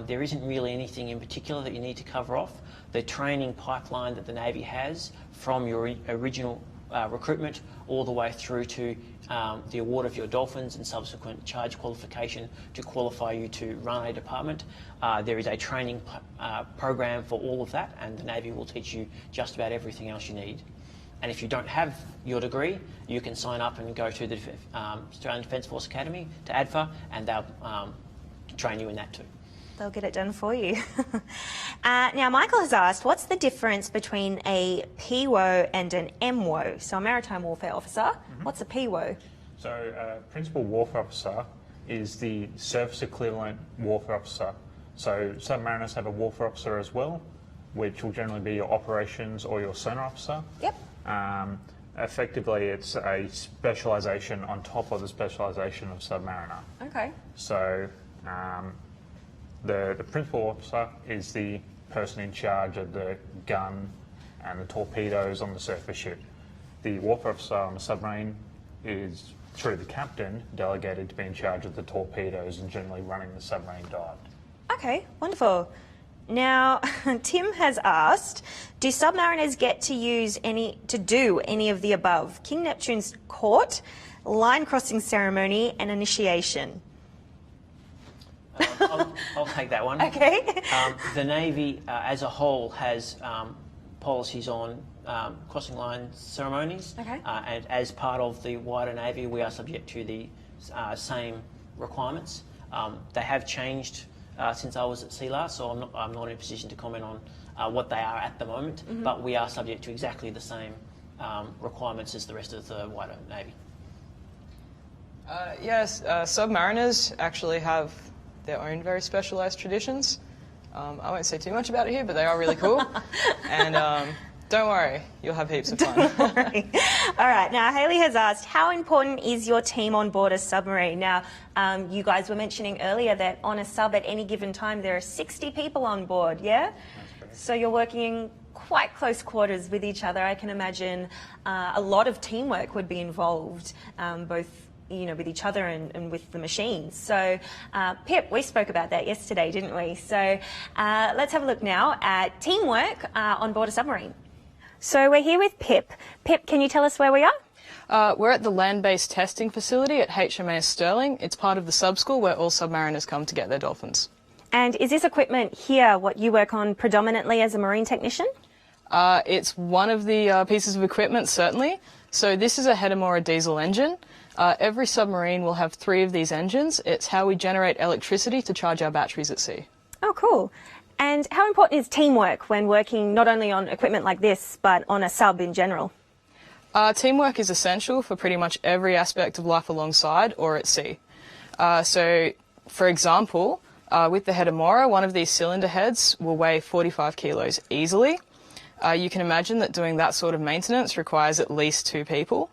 there isn't really anything in particular that you need to cover off. The training pipeline that the Navy has from your original recruitment all the way through to the award of your dolphins and subsequent charge qualification to qualify you to run a department. There is a training program for all of that, and the Navy will teach you just about everything else you need. And if you don't have your degree, you can sign up and go to the Australian Defence Force Academy, to ADFA, and they'll train you in that too. They'll get it done for you. Now, Michael has asked, what's the difference between a PWO and an MWO? So a Maritime Warfare Officer, what's a PWO? So Principal Warfare Officer is the surface equivalent Warfare Officer. So Submariners have a Warfare Officer as well, which will generally be your operations or your sonar officer. Yep. Effectively, it's a specialisation on top of the specialisation of Submariner. Okay. So the principal officer is the person in charge of the gun and the torpedoes on the surface ship. The warfare officer on the submarine is, through the captain, delegated to be in charge of the torpedoes and generally running the submarine dive. Okay, wonderful. Now, Tim has asked, do submariners get to do any of the above? King Neptune's court, line crossing ceremony, and initiation. I'll take that one. Okay. The Navy as a whole has policies on crossing line ceremonies. Okay. And as part of the wider Navy, we are subject to the same requirements. They have changed since I was at sea last, so I'm not in a position to comment on what they are at the moment, but we are subject to exactly the same requirements as the rest of the wider Navy. Yes, submariners actually have their own very specialised traditions. I won't say too much about it here, but they are really cool. And don't worry, you'll have heaps of fun. All right, now Hayley has asked, how important is your team on board a submarine? Now, you guys were mentioning earlier that on a sub at any given time there are 60 people on board, yeah? So you're working in quite close quarters with each other. I can imagine a lot of teamwork would be involved, both with each other and with the machines. So, Pip, we spoke about that yesterday, didn't we? So, let's have a look now at teamwork on board a submarine. So, we're here with Pip. Pip, can you tell us where we are? We're at the land-based testing facility at HMAS Stirling. It's part of the sub-school where all submariners come to get their dolphins. And is this equipment here what you work on predominantly as a marine technician? It's one of the pieces of equipment, certainly. So this is a Hedemora diesel engine. Every submarine will have 3 of these engines. It's how we generate electricity to charge our batteries at sea. Oh, cool. And how important is teamwork when working not only on equipment like this, but on a sub in general? Teamwork is essential for pretty much every aspect of life alongside or at sea. So, for example, with the Hedemora, one of these cylinder heads will weigh 45 kilos easily. You can imagine that doing that sort of maintenance requires at least 2 people.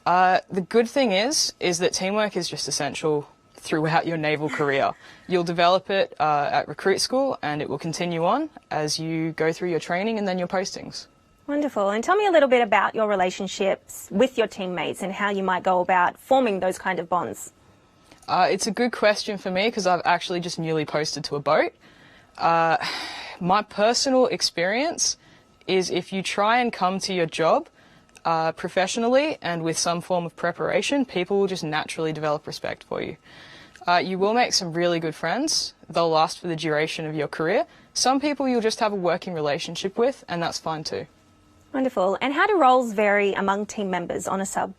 The good thing is that teamwork is just essential throughout your naval career. You'll develop it at recruit school, and it will continue on as you go through your training and then your postings. Wonderful. And tell me a little bit about your relationships with your teammates and how you might go about forming those kind of bonds. It's a good question for me because I've actually just newly posted to a boat. My personal experience is if you try and come to your job professionally and with some form of preparation, people will just naturally develop respect for you. You will make some really good friends. They'll last for the duration of your career. Some people you'll just have a working relationship with, and that's fine too. Wonderful. And how do roles vary among team members on a sub?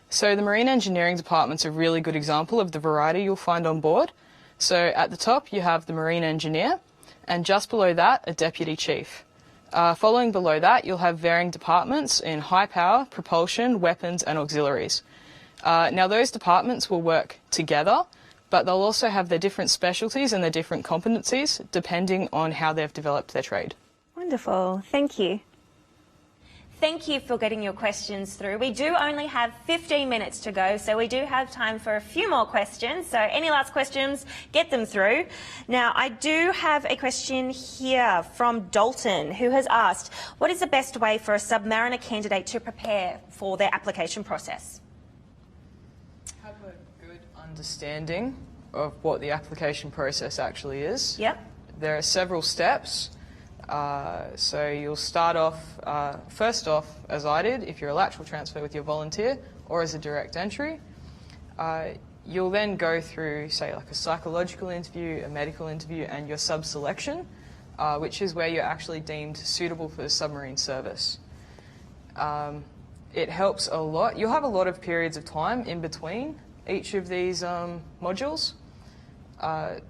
So the Marine Engineering Department's a really good example of the variety you'll find on board. So at the top you have the Marine Engineer, and just below that a Deputy Chief. Following below that, you'll have varying departments in high power, propulsion, weapons and auxiliaries. Now those departments will work together, but they'll also have their different specialties and their different competencies depending on how they've developed their trade. Wonderful, thank you. Thank you for getting your questions through. We do only have 15 minutes to go, so we do have time for a few more questions. So any last questions, get them through. Now, I do have a question here from Dalton, who has asked, what is the best way for a Submariner candidate to prepare for their application process? Have a good understanding of what the application process actually is. Yep. There are several steps. So you'll start off, first off, as I did, if you're a lateral transfer with your volunteer or as a direct entry. You'll then go through, say, like a psychological interview, a medical interview, and your sub-selection, which is where you're actually deemed suitable for the submarine service. It helps a lot. You'll have a lot of periods of time in between each of these modules.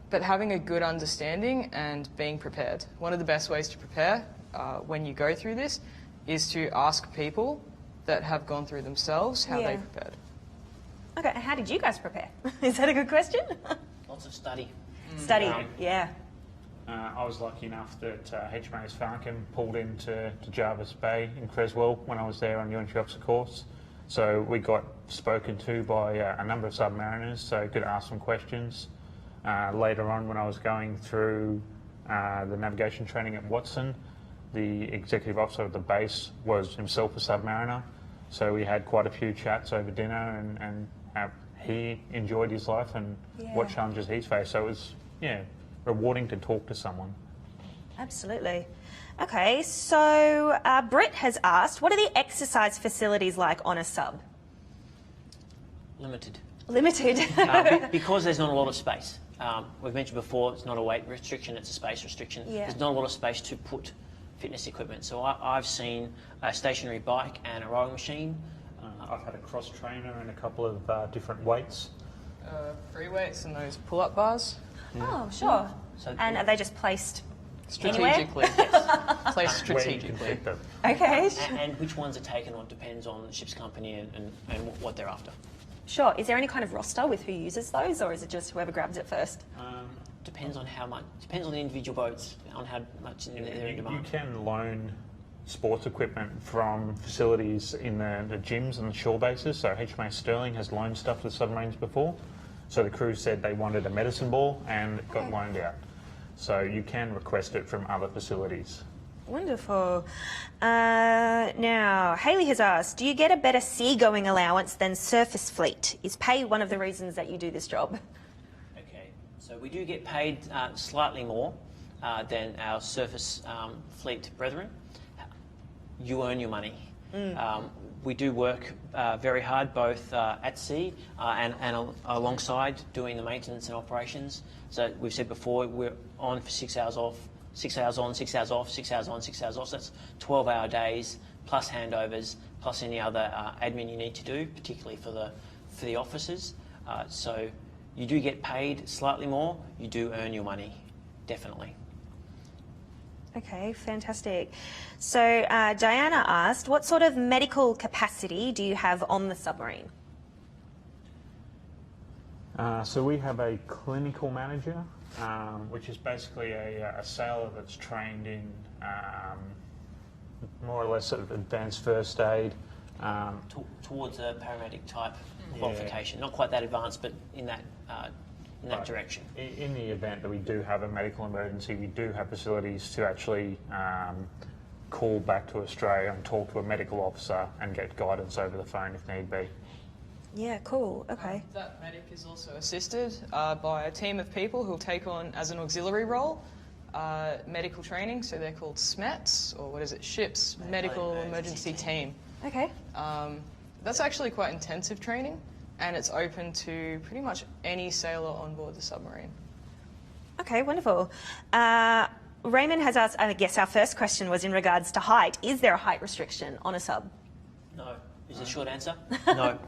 But having a good understanding and being prepared. One of the best ways to prepare when you go through this is to ask people that have gone through themselves how they prepared. Okay, and how did you guys prepare? Is that a good question? Lots of study. Study, yeah. I was lucky enough that HMAS Falcon pulled into Jarvis Bay in Creswell when I was there on the entry officer course. So we got spoken to by a number of submariners, so could ask some questions. Later on, when I was going through the navigation training at Watson, the executive officer of the base was himself a submariner. So we had quite a few chats over dinner, and he enjoyed his life and what challenges he's faced. So it was, rewarding to talk to someone. Absolutely. Okay, so Britt has asked, what are the exercise facilities like on a sub? Limited. Limited. Because there's not a lot of space. We've mentioned before, it's not a weight restriction, it's a space restriction. Yeah. There's not a lot of space to put fitness equipment. So I've seen a stationary bike and a rowing machine. I've had a cross trainer and a couple of different weights. Free weights and those pull-up bars. Oh, sure. So, and are they just placed strategically? anywhere? Yes. Placed strategically. Okay. and which ones are taken on depends on the ship's company and what they're after. Sure. Is there any kind of roster with who uses those, or is it just whoever grabs it first? Depends on how much. Depends on the individual boats, on how much they're in demand. You can loan sports equipment from facilities in the gyms and the shore bases. So HMAS Sterling has loaned stuff to the submarines before. So the crew said they wanted a medicine ball and it got loaned out. So you can request it from other facilities. Wonderful. Now, Hayley has asked, do you get a better seagoing allowance than surface fleet? Is pay one of the reasons that you do this job? Okay, so we do get paid slightly more than our surface fleet brethren. You earn your money. We do work very hard both at sea and alongside doing the maintenance and operations. So we've said before, we're on for 6 hours off, 6 hours on, 6 hours off, 6 hours on, 6 hours off. So that's 12-hour days plus handovers plus any other admin you need to do, particularly for the officers. So you do get paid slightly more. You do earn your money, definitely. Okay, fantastic. So Diana asked, what sort of medical capacity do you have on the submarine? So we have a clinical manager, which is basically a sailor that's trained in more or less sort of advanced first aid. Towards a paramedic type qualification. Not quite that advanced, but in that direction. In the event that we do have a medical emergency, we do have facilities to actually call back to Australia and talk to a medical officer and get guidance over the phone if need be. Yeah, cool. Okay. That medic is also assisted by a team of people who'll take on, as an auxiliary role, medical training. So they're called SMETs, or what is it? Ships Medical Emergency Team. Okay. That's actually quite intensive training, and it's open to pretty much any sailor on board the submarine. Okay, wonderful. Raymond has asked, I guess our first question was in regards to height. Is there a height restriction on a sub? No. Is the short answer? No.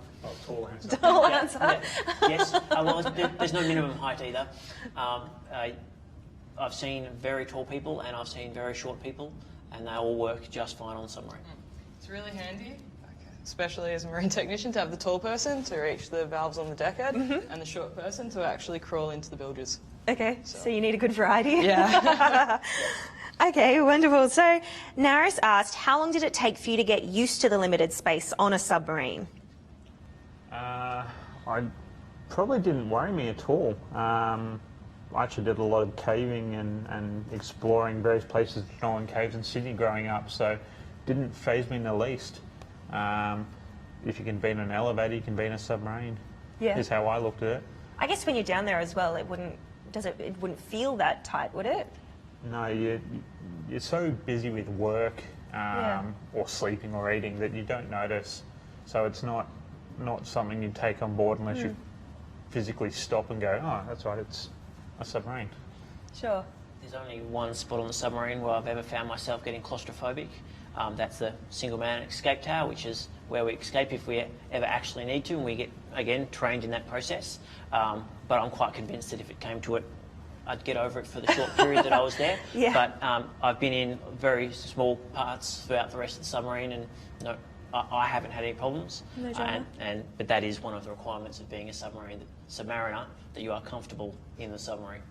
Tall answer. Tall answer. Yes. Well, there's no minimum height either. I've seen very tall people and I've seen very short people, and they all work just fine on submarine. It's really handy, especially as a marine technician, to have the tall person to reach the valves on the deckhead and the short person to actually crawl into the bilges. Okay, so you need a good variety. Yeah. Okay, wonderful. So Naris asked, how long did it take for you to get used to the limited space on a submarine? I probably didn't worry me at all. I actually did a lot of caving and exploring various places, in caves in Sydney growing up, so didn't faze me in the least. If you can be in an elevator, you can be in a submarine. Yeah. Is how I looked at it. I guess when you're down there as well, it wouldn't feel that tight, would it? No, you're so busy with work or sleeping or eating that you don't notice. So it's not something you take on board unless you physically stop and go, oh, that's right, it's a submarine. Sure. There's only one spot on the submarine where I've ever found myself getting claustrophobic. That's the single man escape tower, which is where we escape if we ever actually need to, and we get, again, trained in that process. But I'm quite convinced that if it came to it, I'd get over it for the short period that I was there. Yeah. But I've been in very small parts throughout the rest of the submarine, and no, I haven't had any problems. No drama. But that is one of the requirements of being a submariner, that you are comfortable in the submarine.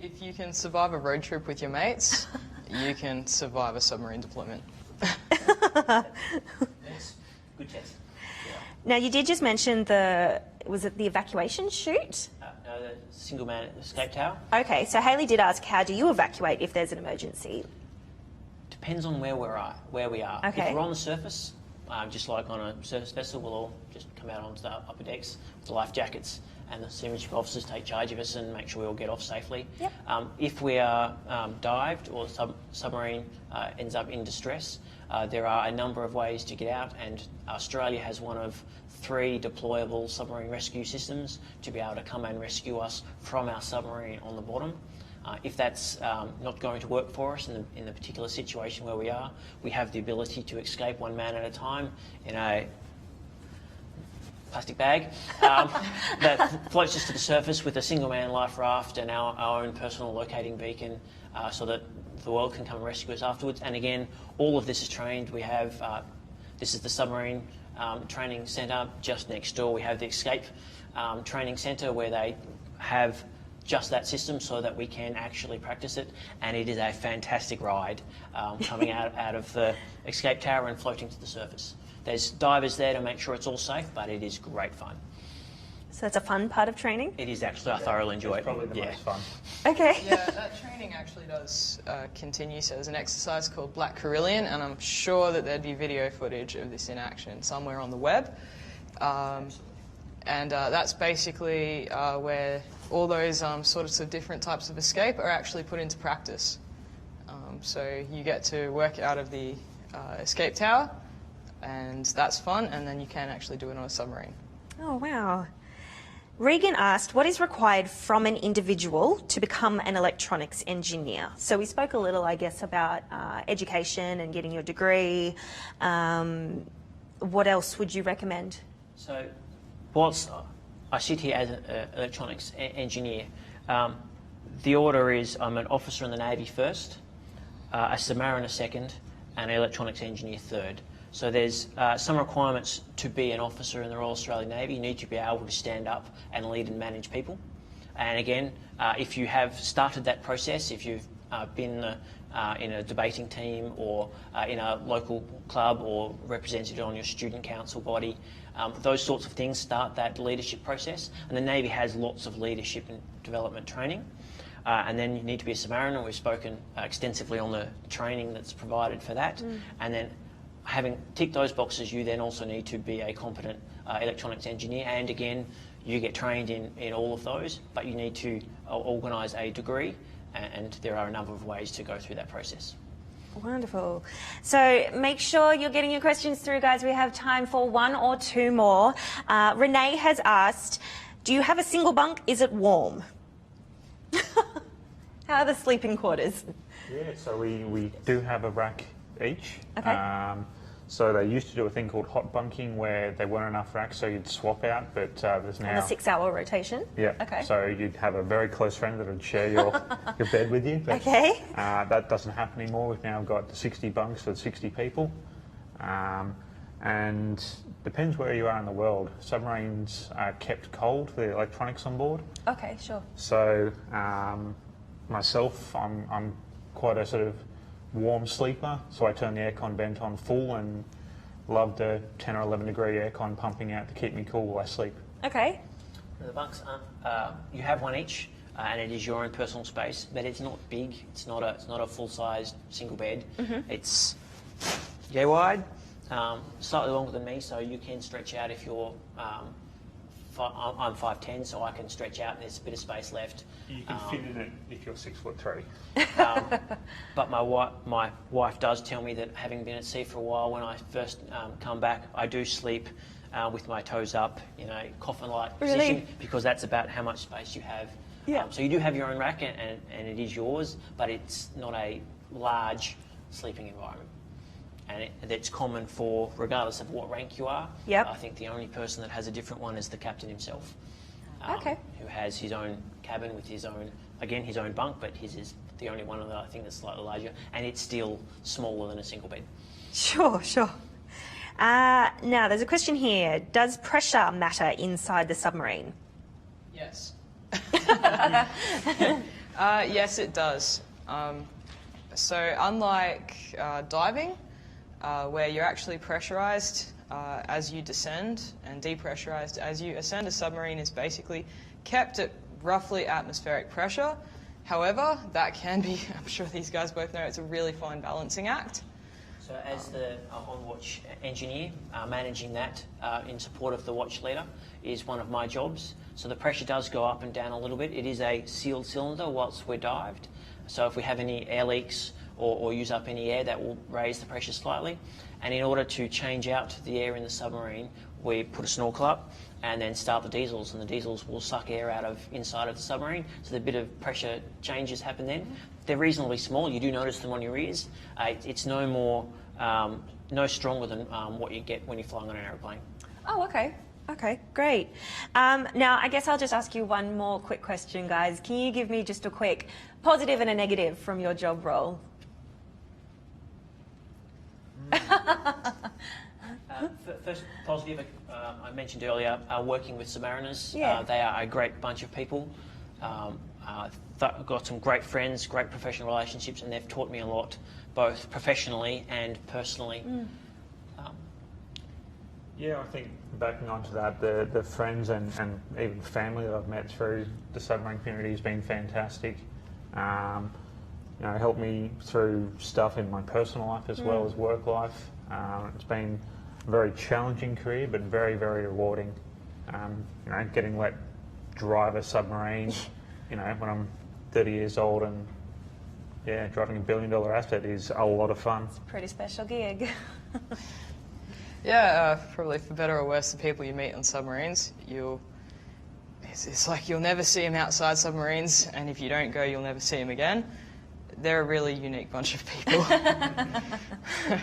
If you can survive a road trip with your mates, you can survive a submarine deployment. Yes. Good test. Now, you did just mention was it the evacuation chute? No, the single man escape tower. Okay, so Hayley did ask, how do you evacuate if there's an emergency? Depends on where we are. Okay. If we're on the surface, just like on a surface vessel, we'll all just come out onto the upper decks with the life jackets, and the seamanship officers take charge of us and make sure we all get off safely. Yep. If we are dived or submarine ends up in distress, there are a number of ways to get out, and Australia has one of 3 deployable submarine rescue systems to be able to come and rescue us from our submarine on the bottom. If that's not going to work for us in the particular situation where we are, we have the ability to escape one man at a time in a plastic bag that floats us to the surface with a single man life raft and our own personal locating beacon, so that the world can come and rescue us afterwards. And again, all of this is trained. We have, this is the submarine training centre just next door. We have the escape training centre where they have just that system so that we can actually practice it, and it is a fantastic ride coming out of the escape tower and floating to the surface. There's divers there to make sure it's all safe, but it is great fun. So that's a fun part of training? It is actually, I thoroughly enjoy it. It's probably the most fun. Okay. Yeah, that training actually does continue. So there's an exercise called Black Carillion, and I'm sure that there'd be video footage of this in action somewhere on the web. And that's basically where all those sorts of different types of escape are actually put into practice. So you get to work out of the escape tower, and that's fun, and then you can actually do it on a submarine. Oh, wow. Regan asked, what is required from an individual to become an electronics engineer? So we spoke a little, I guess, about education and getting your degree. What else would you recommend? So, whilst I sit here as an electronics engineer, the order is I'm an officer in the Navy first, a submariner second, and an electronics engineer third. So there's some requirements to be an officer in the Royal Australian Navy. You need to be able to stand up and lead and manage people. And again, if you have started that process, if you've been in a debating team or in a local club or represented on your student council body, those sorts of things start that leadership process. And the Navy has lots of leadership and development training. And then you need to be a submariner. We've spoken extensively on the training that's provided for that. And then having ticked those boxes, you then also need to be a competent electronics engineer. And again, you get trained in all of those, but you need to organise a degree, and there are a number of ways to go through that process. Wonderful. So make sure you're getting your questions through, guys. We have time for 1 or 2 more. Renee has asked, do you have a single bunk? Is it warm? How are the sleeping quarters? Yeah, so we do have a rack each. Okay. So they used to do a thing called hot bunking where there weren't enough racks, so you'd swap out, but there's now... On a 6-hour rotation? Yeah. Okay. So you'd have a very close friend that would share your bed with you. But, okay. that doesn't happen anymore. We've now got 60 bunks for 60 people. And depends where you are in the world. Submarines are kept cold for the electronics on board. Okay, sure. So myself, I'm quite a sort of warm sleeper, so I turn the aircon vent on full and love the 10 or 11 degree aircon pumping out to keep me cool while I sleep. Okay. The bunks, you have one each, and it is your own personal space, but it's not big. It's not a full-sized single bed. It's yay wide, slightly longer than me, so you can stretch out if you're. I'm 5'10", so I can stretch out and there's a bit of space left. You can fit in it if you're 6'3". But my wife does tell me that having been at sea for a while, when I first come back, I do sleep with my toes up in a coffin-like position, because that's about how much space you have. Yeah. So you do have your own rack and it is yours, but it's not a large sleeping environment. And it's common for, regardless of what rank you are. Yep. I think the only person that has a different one is the captain himself. Okay. Who has his own cabin with his own bunk, but his is the only one I think that's slightly larger, and it's still smaller than a single bed. Sure, sure. Now, there's a question here. Does pressure matter inside the submarine? Yes. Yes, it does. So unlike diving, where you're actually pressurised as you descend and depressurised as you ascend, a submarine is basically kept at roughly atmospheric pressure. However, that can be, I'm sure these guys both know, it's a really fine balancing act. So as the on-watch engineer, managing that in support of the watch leader is one of my jobs. So the pressure does go up and down a little bit. It is a sealed cylinder whilst we're dived. So if we have any air leaks or use up any air, that will raise the pressure slightly. And in order to change out the air in the submarine, we put a snorkel up and then start the diesels, and the diesels will suck air out of inside of the submarine. So the bit of pressure changes happen then. They're reasonably small. You do notice them on your ears. It's no more, no stronger than what you get when you're flying on an aeroplane. Oh, okay. Okay, great. Now, I guess I'll just ask you one more quick question, guys. Can you give me just a quick positive and a negative from your job role? First positive, I mentioned earlier, working with Submariners. Yeah. They are a great bunch of people. I've got some great friends, great professional relationships, and they've taught me a lot, both professionally and personally. Yeah, I think backing onto that, the friends and even family that I've met through the submarine community has been fantastic. Helped me through stuff in my personal life as well as work life. It's been a very challenging career, but very, very rewarding. Getting let drive a submarine, when I'm 30 years old and driving $1 billion asset is a lot of fun. It's a pretty special gig. Yeah, probably for better or worse, the people you meet on submarines, it's like you'll never see them outside submarines, and if you don't go, you'll never see them again. They're a really unique bunch of people.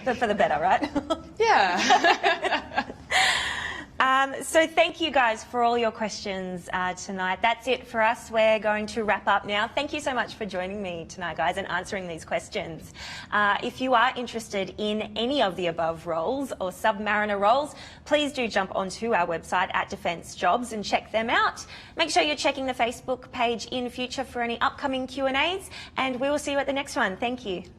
But for the better, right? Yeah. So thank you guys for all your questions tonight. That's it for us. We're going to wrap up now. Thank you so much for joining me tonight, guys, and answering these questions. If you are interested in any of the above roles or Submariner roles, please do jump onto our website at Defence Jobs and check them out. Make sure you're checking the Facebook page in future for any upcoming Q&As, and we will see you at the next one. Thank you.